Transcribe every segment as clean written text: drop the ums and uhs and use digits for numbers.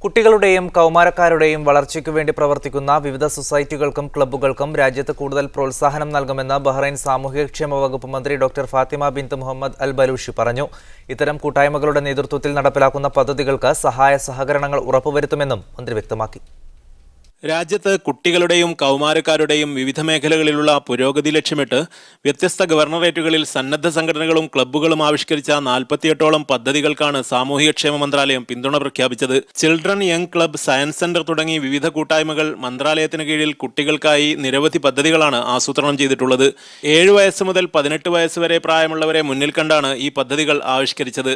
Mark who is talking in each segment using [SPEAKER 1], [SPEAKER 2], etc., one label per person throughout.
[SPEAKER 1] കുട്ടികളുടെയും കൗമാരക്കാരുടെയും വളർച്ചയ്ക്കു വേണ്ടി പ്രവർത്തിക്കുന്ന വിവിധ സൊസൈറ്റികൾക്കും ക്ലബ്ബുകൾക്കും രാജ്യത്ത് കൂടുതൽ പ്രോത്സാഹനം നൽകുമെന്ന് ബഹ്റൈൻ സാമൂഹ്യക്ഷേമ വകുപ്പ് മന്ത്രി ഡോക്ടർ ഫാത്തിമ ബിൻത് മുഹമ്മദ് അൽ ബലൂഷി പറഞ്ഞു. ഇത്തരം കൂട്ടായ്മകളുടെ നേതൃത്വത്തിൽ നടപ്പിലാക്കുന്ന പദ്ധതികൾക്ക് സഹകരണങ്ങൾ ഉറപ്പുവരുത്തുമെന്നും മന്ത്രി വ്യക്തമാക്കി.
[SPEAKER 2] രാജ്യത്ത് കുട്ടികളുടെയും കൗമാരക്കാരുടെയും വിവിധ മേഖലകളിലുള്ള പുരോഗതി ലക്ഷ്യമിട്ട് വ്യത്യസ്ത ഗവർണറേറ്റുകളിൽ സന്നദ്ധ സംഘടനകളും ക്ലബ്ബുകളും ആവിഷ്കരിച്ച 48ഓളം പദ്ധതികൾക്കാണ് സാമൂഹികക്ഷേമ മന്ത്രാലയം പിന്തുണ പ്രഖ്യാപിച്ചത്. Children young club, science centre തുടങ്ങി വിവിധ കൂട്ടായ്മകൾ മന്ത്രാലയത്തിന് കീഴിൽ കുട്ടികൾക്കായി നിരവധി പദ്ധതികളാണ് ആസൂത്രണം ചെയ്തിട്ടുള്ളത്. 7 വയസ്സ് മുതൽ 18 വയസ്സ് വരെ പ്രായമുള്ളവരെ മുന്നിൽ കണ്ടാണ് ഈ പദ്ധതികൾ ആവിഷ്കരിച്ചത്.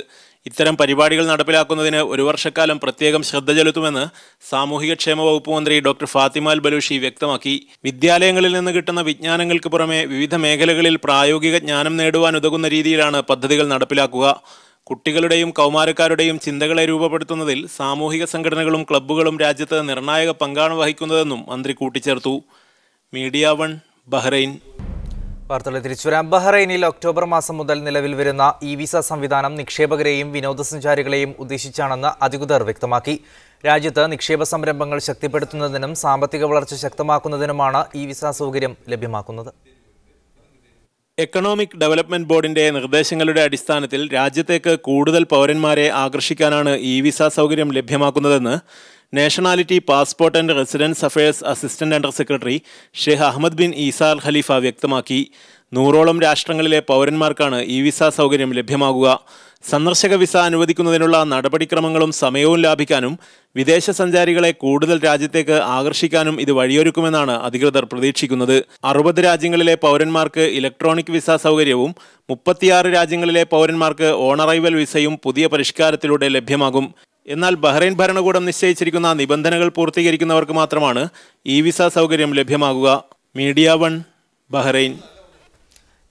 [SPEAKER 2] ഇത്തരം പരിപാടികൾ നടപ്പിലാക്കുന്നതിന് ഒരു വർഷക്കാലം പ്രത്യേകം ശ്രദ്ധ ചെലുത്തുമെന്ന് സാമൂഹികക്ഷേമ വകുപ്പ് മന്ത്രി ഡോക്ടർ ഫാത്തിമ അൽ ബലൂഷി വ്യക്തമാക്കി. വിദ്യാലയങ്ങളിൽ നിന്ന് കിട്ടുന്ന വിജ്ഞാനങ്ങൾക്ക് പുറമെ വിവിധ മേഖലകളിൽ പ്രായോഗിക ജ്ഞാനം നേടുവാൻ ഉതകുന്ന രീതിയിലാണ് പദ്ധതികൾ നടപ്പിലാക്കുക. കുട്ടികളുടെയും കൗമാരക്കാരുടെയും ചിന്തകളെ രൂപപ്പെടുത്തുന്നതിൽ സാമൂഹിക സംഘടനകളും ക്ലബ്ബുകളും രാജ്യത്ത് നിർണായക പങ്കാണ് വഹിക്കുന്നതെന്നും മന്ത്രി കൂട്ടിച്ചേർത്തു. Media 1 Bahrain.
[SPEAKER 1] വാർത്തകൾ തിരിച്ചുവരാം. ബഹ്റൈനിൽ ഒക്ടോബർ മാസം മുതൽ നിലവിൽ വരുന്ന വിസ സംവിധാനം നിക്ഷേപകരെയും വിനോദസഞ്ചാരികളെയും ഉദ്ദേശിച്ചാണെന്ന് അധികൃതർ വ്യക്തമാക്കി. രാജ്യത്ത് നിക്ഷേപ സംരംഭങ്ങൾ ശക്തിപ്പെടുത്തുന്നതിനും സാമ്പത്തിക വളർച്ച ശക്തമാക്കുന്നതിനുമാണ് വിസ സൗകര്യം ലഭ്യമാക്കുന്നത്.
[SPEAKER 2] എക്കണോമിക് ഡെവലപ്മെന്റ് ബോർഡിന്റെ നിർദ്ദേശങ്ങളുടെ അടിസ്ഥാനത്തിൽ രാജ്യത്തേക്ക് കൂടുതൽ പൗരന്മാരെ ആകർഷിക്കാനാണ് വിസ സൗകര്യം ലഭ്യമാക്കുന്നതെന്ന് nationality, passport and residence affairs assistant under secretary Sheikh Ahmed bin Isa al Khalifa വ്യക്തമാക്കി. 100ഓളം രാഷ്ട്രങ്ങളിലെ പൗരന്മാർക്കാണ് വിസ സൗകര്യം ലഭ്യമാകുക. സന്ദർശക വിസ അനുവദിക്കുന്നതിനുള്ള നടപടിക്രമങ്ങളും സമയവും ലാഭിക്കാനും വിദേശ സഞ്ചാരികളെ കൂടുതൽ രാജ്യത്തേക്ക് ആകർഷിക്കാനും ഇത് വഴിയൊരുക്കുമെന്നാണ് അധികൃതർ പ്രതീക്ഷിക്കുന്നത്. 60 രാജ്യങ്ങളിലെ പൗരന്മാർക്ക് ഇലക്ട്രോണിക് വിസ സൗകര്യവും 36 രാജ്യങ്ങളിലെ പൗരന്മാർക്ക് ഓൺ അറൈവൽ വിസയും പുതിയ പരിഷ്കാരത്തിലൂടെ ലഭ്യമാകും. എന്നാൽ ബഹ്റൈൻ ഭരണകൂടം നിശ്ചയിച്ചിരിക്കുന്ന നിബന്ധനകൾ പൂർത്തീകരിക്കുന്നവർക്ക് മാത്രമാണ് വിസ സൗകര്യം ലഭ്യമാകുക. Media 1 Bahrain.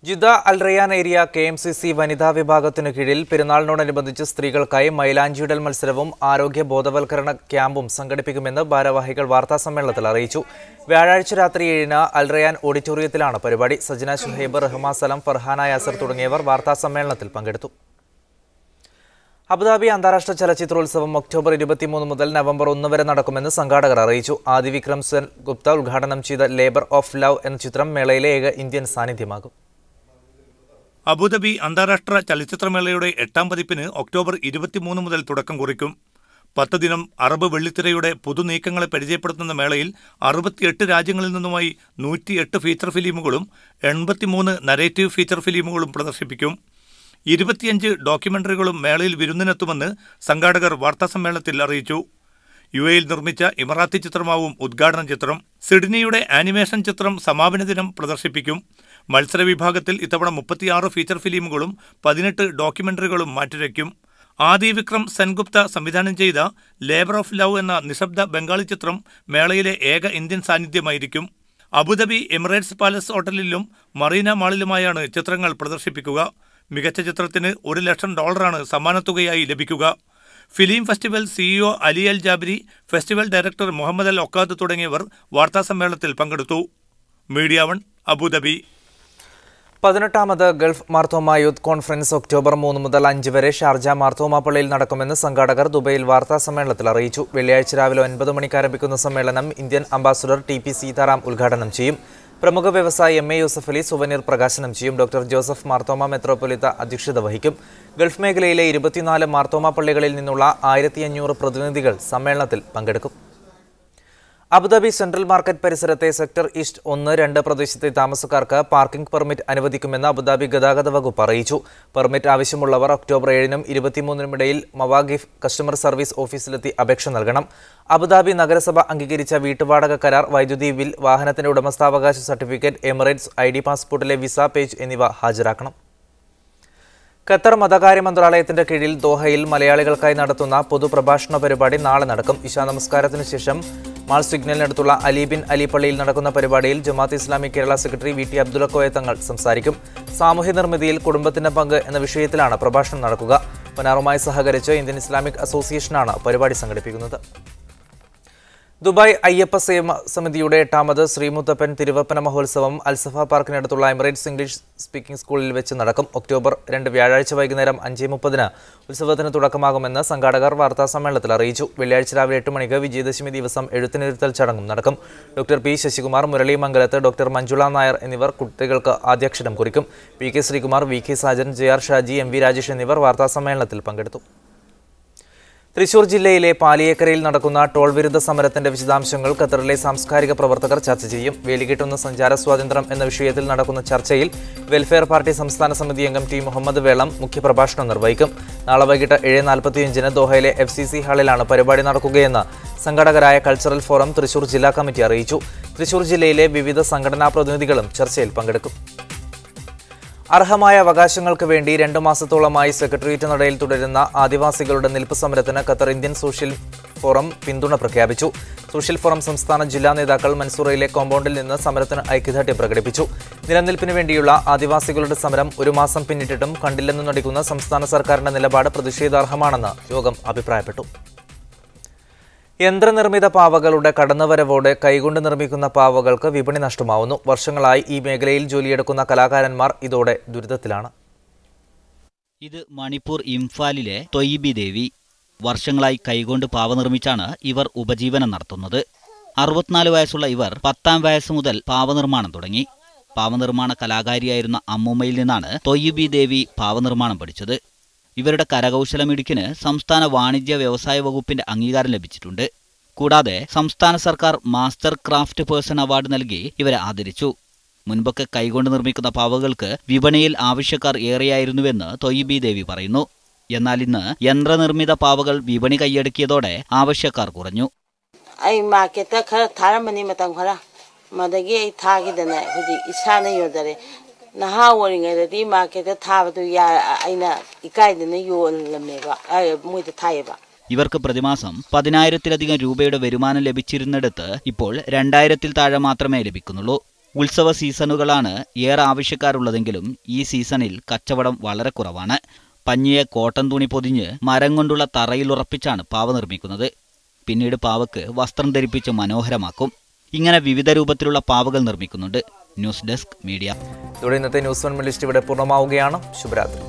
[SPEAKER 1] ജിദ്ദ അൽ റയാൻ ഏരിയ KMCC വനിതാ വിഭാഗത്തിനു കീഴിൽ പെരുന്നാളിനോടനുബന്ധിച്ച് സ്ത്രീകൾക്കായി മൈലാഞ്ചിയിടൽ മത്സരവും ആരോഗ്യ ബോധവൽക്കരണ ക്യാമ്പും സംഘടിപ്പിക്കുമെന്ന് ഭാരവാഹികൾ വാർത്താസമ്മേളനത്തിൽ അറിയിച്ചു. വ്യാഴാഴ്ച രാത്രി 7-ന് അൽ റയാൻ ഓഡിറ്റോറിയത്തിലാണ് പരിപാടി. സജന ഷുഹൈബ്, റഹ്മ സലം, ഫർഹാന യാസർ തുടങ്ങിയവർ വാർത്താസമ്മേളനത്തിൽ പങ്കെടുത്തു. അബുദാബി അന്താരാഷ്ട്ര ചലച്ചിത്രോത്സവം ഒക്ടോബർ 23 മുതൽ നവംബർ 1 വരെ നടക്കുമെന്ന് സംഘാടകർ അറിയിച്ചു. ആദി വിക്രം സെൻ ഗുപ്ത ഉദ്ഘാടനം ചെയ്ത ലേബർ ഓഫ് ലവ് എന്ന ചിത്രം മേളയിലെ ഏക ഇന്ത്യൻ സാന്നിധ്യമാകും.
[SPEAKER 3] അബുദാബി അന്താരാഷ്ട്ര ചലച്ചിത്രമേളയുടെ 8ാം പതിപ്പിന് ഒക്ടോബർ 23 മുതൽ തുടക്കം കുറിക്കും. 10 ദിനം അറബ് വെള്ളിത്തിരയുടെ പുതുനീക്കങ്ങളെ പരിചയപ്പെടുത്തുന്ന മേളയിൽ 68 രാജ്യങ്ങളിൽ നിന്നുമായി 108 ഫീച്ചർ ഫിലിമുകളും 83 നരേറ്റീവ് ഫീച്ചർ ഫിലിമുകളും പ്രദർശിപ്പിക്കും. 25 ഡോക്യുമെന്ററികളും മേളയിൽ വിരുന്നിനെത്തുമെന്ന് സംഘാടകർ വാർത്താസമ്മേളനത്തിൽ അറിയിച്ചു. UAE-യിൽ നിർമ്മിച്ച ഇമറാത്തി ചിത്രമാവും ഉദ്ഘാടന ചിത്രം. സിഡ്നിയുടെ ആനിമേഷൻ ചിത്രം സമാപന ദിനം പ്രദർശിപ്പിക്കും. മത്സര വിഭാഗത്തിൽ ഇത്തവണ 36 ഫീച്ചർ ഫിലിമുകളും 18 ഡോക്യുമെന്ററികളും മാറ്റിവെക്കും. ആദി വിക്രം സെൻഗുപ്ത സംവിധാനം ചെയ്ത ലേബർ ഓഫ് ലവ് എന്ന നിശബ്ദ ബംഗാളി ചിത്രം മേളയിലെ ഏക ഇന്ത്യൻ സാന്നിധ്യമായിരിക്കും. അബുദാബി എമിറേറ്റ്സ് പാലസ് ഹോട്ടലിലും മറീന മാളിലുമായാണ് ചിത്രങ്ങൾ പ്രദർശിപ്പിക്കുക. മികച്ച ചിത്രത്തിന് $1 ലക്ഷം സമ്മാനത്തുകയായി ലഭിക്കുക. Film festival CEO Ali al Jabri, festival director Muhammad al Okkad തുടങ്ങിയവർ വാർത്താസമ്മേളനത്തിൽ പങ്കെടുത്തു. Media 1 Abu Dhabi.
[SPEAKER 1] 18ാമത് Gulf Marthoma youth conference October 3 മുതൽ 5 വരെ ഷാർജ മാർത്തോമ പള്ളിയിൽ നടക്കുമെന്ന് സംഘാടകർ ദുബൈയിൽ വാർത്താസമ്മേളനത്തിൽ അറിയിച്ചു. വെള്ളിയാഴ്ച രാവിലെ 9 മണിക്ക് ആരംഭിക്കുന്ന സമ്മേളനം ഇന്ത്യൻ അംബാസഡർ TP സീതാറാം ഉദ്ഘാടനം ചെയ്യും. പ്രമുഖ വ്യവസായി MA യൂസഫ് അലി സുവനീർ പ്രകാശനം ചെയ്യും. ഡോക്ടർ ജോസഫ് മാർത്തോമ മെത്രോപൊലിത്ത അധ്യക്ഷത വഹിക്കും. ഗൾഫ് മേഖലയിലെ 24 മാർത്തോമ പള്ളികളിൽ നിന്നുള്ള 1500 പ്രതിനിധികൾ സമ്മേളനത്തിൽ പങ്കെടുക്കും. അബുദാബി സെൻട്രൽ മാർക്കറ്റ് പരിസരത്തെ സെക്ടർ ഈസ്റ്റ് 1, 2 പ്രദേശത്തെ താമസക്കാർക്ക് പാർക്കിംഗ് പെർമിറ്റ് അനുവദിക്കുമെന്ന് അബുദാബി ഗതാഗത വകുപ്പ് അറിയിച്ചു. പെർമിറ്റ് ആവശ്യമുള്ളവർ ഒക്ടോബർ 7-നും 23-നും ഇടയിൽ മവാഗിഫ് കസ്റ്റമർ സർവീസ് ഓഫീസിലെത്തി അപേക്ഷ നൽകണം. അബുദാബി നഗരസഭ അംഗീകരിച്ച വീട്ടുവാടക കരാർ, വൈദ്യുതി ബിൽ, വാഹനത്തിന്റെ ഉടമസ്ഥാവകാശ സർട്ടിഫിക്കറ്റ്, എമിറേറ്റ്സ് ID പാസ്പോർട്ടിലെ വിസ പേജ് എന്നിവ ഹാജരാക്കണം. ഖത്തർ മതകാര്യ മന്ത്രാലയത്തിന്റെ കീഴിൽ ദോഹയിൽ മലയാളികൾക്കായി നടത്തുന്ന പൊതുപ്രഭാഷണ പരിപാടി നാളെ നടക്കും. ഇശാ നമസ്കാരത്തിനു ശേഷം മാൾ സിഗ്നലിനടുത്തുള്ള അലി ബിൻ അലി പള്ളിയിൽ നടക്കുന്ന പരിപാടിയിൽ ജമാഅത്ത് ഇസ്ലാമി കേരള സെക്രട്ടറി VT അബ്ദുള്ള കോയ തങ്ങൾ സംസാരിക്കും. സാമൂഹ്യ നിർമ്മിതിയിൽ കുടുംബത്തിന്റെ പങ്ക് എന്ന വിഷയത്തിലാണ് പ്രഭാഷണം നടക്കുക. പനാറുമായി സഹകരിച്ച് ഇന്ത്യൻ ഇസ്ലാമിക് അസോസിയേഷനാണ് പരിപാടി സംഘടിപ്പിക്കുന്നത്. ദുബായ് അയ്യപ്പ സേവ സമിതിയുടെ 8ാമത് ശ്രീമുത്തപ്പൻ തിരുവപ്പന മഹോത്സവം അൽസഫ പാർക്കിനടുത്തുള്ള എമിറേറ്റ്സ് ഇംഗ്ലീഷ് സ്പീക്കിംഗ് സ്കൂളിൽ വെച്ച് നടക്കും. ഒക്ടോബർ 2 വ്യാഴാഴ്ച വൈകുന്നേരം 5:30 ഉത്സവത്തിന് തുടക്കമാകുമെന്ന് സംഘാടകർ വാർത്താസമ്മേളനത്തിൽ അറിയിച്ചു. വെള്ളിയാഴ്ച രാവിലെ 8 മണിക്ക് വിജയദശമി ദിവസം എഴുത്തിനിരുത്തൽ ചടങ്ങും നടക്കും. Doctor P Sasikumar, Murali Mangalath, doctor Manjula Nair എന്നിവർ കുട്ടികൾക്ക് ആദ്യാക്ഷരം കുറിക്കും. P K Sreekumar, V K Sajan, JR Shaji, MV Rajesh എന്നിവർ വാർത്താസമ്മേളനത്തിൽ പങ്കെടുത്തു. തൃശൂർ ജില്ലയിലെ പാലിയേക്കരയിൽ നടക്കുന്ന ടോൾ വിരുദ്ധ സമരത്തിന്റെ വിശദാംശങ്ങൾ ഖത്തറിലെ സാംസ്കാരിക പ്രവർത്തകർ ചർച്ച ചെയ്യും. വേലികെട്ടുന്ന സഞ്ചാര സ്വാതന്ത്ര്യം എന്ന വിഷയത്തിൽ നടക്കുന്ന ചർച്ചയിൽ വെൽഫെയർ പാർട്ടി സംസ്ഥാന സമിതി അംഗം ടി മുഹമ്മദ് വേളം മുഖ്യപ്രഭാഷണം നിർവഹിക്കും. നാളെ വൈകിട്ട് 7:45 ദോഹയിലെ FCC ഹാളിലാണ് പരിപാടി നടക്കുകയെന്ന് സംഘാടകരായ കൾച്ചറൽ ഫോറം തൃശൂർ ജില്ലാ കമ്മിറ്റി അറിയിച്ചു. തൃശൂർ ജില്ലയിലെ വിവിധ സംഘടനാ പ്രതിനിധികളും ചർച്ചയിൽ പങ്കെടുക്കും. അർഹമായ അവകാശങ്ങൾക്ക് വേണ്ടി 2 മാസത്തോളമായി സെക്രട്ടേറിയറ്റ് നടയിൽ തുടരുന്ന ആദിവാസികളുടെ നിൽപ്പ് സമരത്തിന് ഖത്തർ ഇന്ത്യൻ സോഷ്യൽ ഫോറം പിന്തുണ പ്രഖ്യാപിച്ചു. സോഷ്യൽ ഫോറം സംസ്ഥാന ജില്ലാ നേതാക്കൾ മൻസൂറയിലെ കോമ്പൗണ്ടിൽ നിന്ന് സമരത്തിന് ഐക്യദാർഢ്യം പ്രകടിപ്പിച്ചു. നിലനിൽപ്പിന് വേണ്ടിയുള്ള ആദിവാസികളുടെ സമരം 1 മാസം പിന്നിട്ടിട്ടും കണ്ടില്ലെന്ന് നടിക്കുന്ന സംസ്ഥാന സർക്കാരിന്റെ നിലപാട് പ്രതിഷേധാർഹമാണെന്ന് യോഗം അഭിപ്രായപ്പെട്ടു. യന്ത്രനിർമ്മിത പാവകളുടെ കടന്നുവരവോടെ കൈകൊണ്ട് നിർമ്മിക്കുന്ന പാവകൾക്ക് വിപണി നഷ്ടമാവുന്നു. വർഷങ്ങളായി ഈ മേഖലയിൽ ജോലിയെടുക്കുന്ന കലാകാരന്മാർ ഇതോടെ ദുരിതത്തിലാണ്.
[SPEAKER 4] ഇത് മണിപ്പൂർ ഇംഫാലിലെ തൊയ്ബി ദേവി. വർഷങ്ങളായി കൈകൊണ്ട് പാവ നിർമ്മിച്ചാണ് ഇവർ ഉപജീവനം നടത്തുന്നത്. 64 വയസ്സുള്ള ഇവർ 10ാം വയസ്സ് മുതൽ പാവനിർമ്മാണം തുടങ്ങി. പാവനിർമ്മാണ കലാകാരിയായിരുന്ന അമ്മൂമ്മയിൽ നിന്നാണ് തൊയ്ബി ദേവി പാവനിർമ്മാണം പഠിച്ചത്. ഇവരുടെ കരകൗശലമിടുക്കിന് സംസ്ഥാന വാണിജ്യ വ്യവസായ വകുപ്പിന്റെ അംഗീകാരം ലഭിച്ചിട്ടുണ്ട്. കൂടാതെ സംസ്ഥാന സർക്കാർ മാസ്റ്റർ ക്രാഫ്റ്റ് പേഴ്സൺ അവാർഡ് നൽകി ഇവരെ ആദരിച്ചു. മുൻപൊക്കെ കൈകൊണ്ട് നിർമ്മിക്കുന്ന പാവകൾക്ക് വിപണിയിൽ ആവശ്യക്കാർ ഏറെയായിരുന്നുവെന്ന് തൊയ്ബി ദേവി പറയുന്നു. എന്നാൽ ഇന്ന് യന്ത്രനിർമ്മിത പാവകൾ വിപണി കൈയടക്കിയതോടെ ആവശ്യക്കാർ കുറഞ്ഞു.
[SPEAKER 5] നഹാ ഓറിങ്ങേതി മാർക്കറ്റ് താവതു അയിന ഇക്കായിന് യോലമേബ മുയിത തായബ.
[SPEAKER 4] ഇവർക്ക് പ്രതിമാസം 10,000-ലധികം രൂപയുടെ വരുമാനം ലഭിച്ചിരുന്നിടത്ത് ഇപ്പോൾ 2,000-ൽ താഴെ മാത്രമേ ലഭിക്കുന്നുള്ളൂ. ഉത്സവ സീസണുകളാണ് ഏറെ ആവശ്യക്കാരുള്ളതെങ്കിലും ഈ സീസണിൽ കച്ചവടം വളരെ കുറവാണ്. പഞ്ഞിയെ കോട്ടൺ തുണി പൊതിഞ്ഞ് മരം കൊണ്ടുള്ള തറയിൽ ഉറപ്പിച്ചാണ് പാവ നിർമ്മിക്കുന്നത്. പിന്നീട് പാവക്ക് വസ്ത്രം ധരിപ്പിച്ച് മനോഹരമാക്കും. ഇങ്ങനെ വിവിധ രൂപത്തിലുള്ള പാവകൾ നിർമ്മിക്കുന്നുണ്ട്. News desk media.
[SPEAKER 1] ഇതോടെ ഇന്നത്തെ ന്യൂസ് 1 ലിസ്റ്റ് ഇവിടെ പൂർണ്ണമാവുകയാണ്. ശുഭരാത്രി.